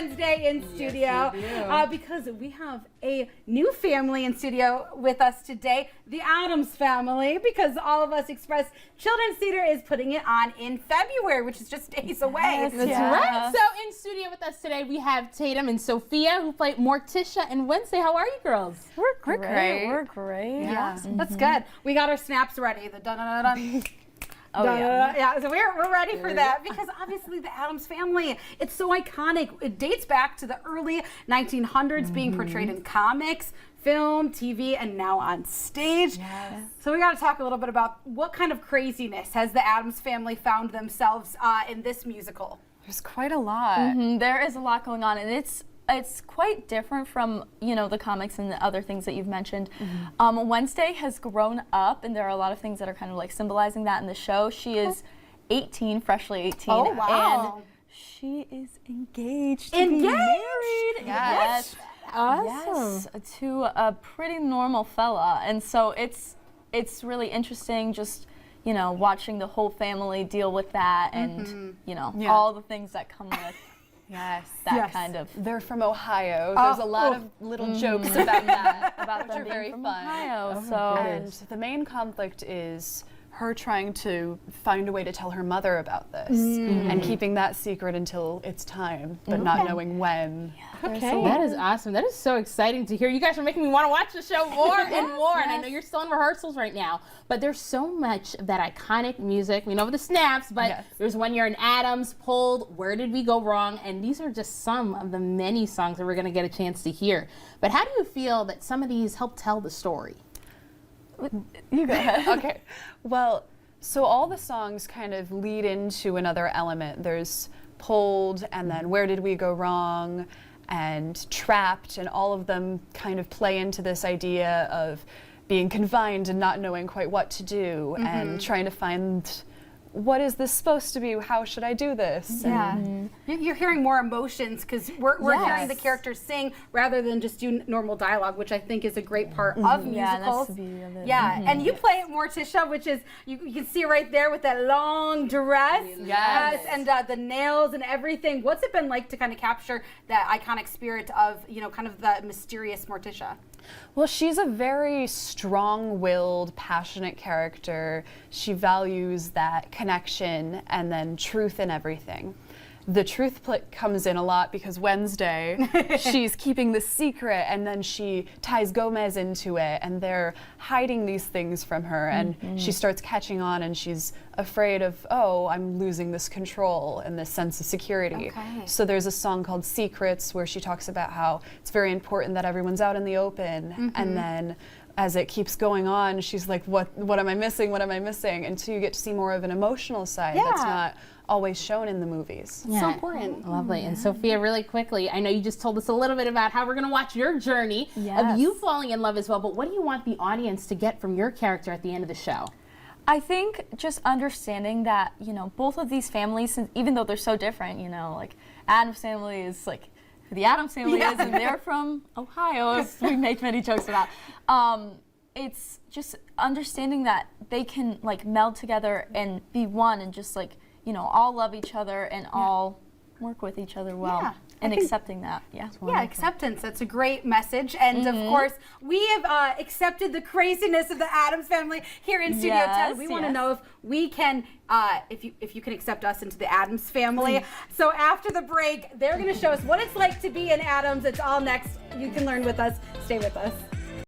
Wednesday in studio because we have a new family in studio with us today, the Addams Family, because all of us expressed Children's Theater is putting it on in February, which is just days away. That's right. So in studio with us today, we have Tatum and Sophia, who play Morticia and Wednesday. How are you girls? We're great. We're great. Yeah, that's good. We got our snaps ready. The dun-dun-dun-dun. Oh, yeah, so we're ready for that because obviously the Addams Family, it's so iconic. It dates back to the early 1900s, being portrayed in comics, film, TV, and now on stage. Yes. So we got to talk a little bit about what kind of craziness has the Addams Family found themselves in this musical? There's quite a lot. There is a lot going on, and it's quite different from, you know, the comics and the other things that you've mentioned. Wednesday has grown up, and there are a lot of things that are kind of like symbolizing that in the show. She is 18, freshly 18. Oh, wow. And she is engaged. Engaged? To be married. Yes. Awesome. Yes, to a pretty normal fella. And so it's really interesting just, you know, watching the whole family deal with that and, you know, all the things that come with that kind of. They're from Ohio. There's a lot of little jokes about that, which them are very from fun. Ohio, And the main conflict is her trying to find a way to tell her mother about this and keeping that secret until it's time, but not knowing when. Okay. That is awesome. That is so exciting to hear. You guys are making me want to watch the show more and more. And I know you're still in rehearsals right now, but there's so much of that iconic music. We know the snaps, but there's When You're in Addams, Pulled, Where Did We Go Wrong? And these are just some of the many songs that we're going to get a chance to hear. But how do you feel that some of these help tell the story? You go ahead. Okay. Well, so all the songs kind of lead into another element. There's Pulled, and then Where Did We Go Wrong? And Trapped, and all of them kind of play into this idea of being confined and not knowing quite what to do and trying to find, what is this supposed to be? How should I do this? Yeah. You're hearing more emotions because we're hearing the characters sing rather than just do normal dialogue, which I think is a great part of musicals. Yeah, that's the beauty of it. Yeah, and you play Morticia, which is, you can see right there with that long dress. Yes. And the nails and everything. What's it been like to kind of capture that iconic spirit of, you know, kind of the mysterious Morticia? Well, she's a very strong-willed, passionate character. She values that connection and then truth in everything. The truth comes in a lot because Wednesday, she's keeping the secret, and then she ties Gomez into it, and they're hiding these things from her, and she starts catching on, and she's afraid of, oh, I'm losing this control and this sense of security. So there's a song called Secrets where she talks about how it's very important that everyone's out in the open, and then as it keeps going on, she's like, what am I missing? What am I missing? Until you get to see more of an emotional side that's not always shown in the movies. So important. Lovely. And Sophia, really quickly, I know you just told us a little bit about how we're going to watch your journey of you falling in love as well, but what do you want the audience to get from your character at the end of the show? I think just understanding that, you know, both of these families, even though they're so different, you know, like Addams Family is like who the Addams Family is, and they're from Ohio, as we make many jokes about. It's just understanding that they can like meld together and be one and just like, you know, all love each other and all work with each other well. And accepting that, yeah, acceptance. That's a great message. And of course, we have accepted the craziness of the Addams Family here in Studio 10. We want to know if we can, if you can accept us into the Addams Family. So after the break, they're going to show us what it's like to be in Addams. It's all next. You can learn with us. Stay with us.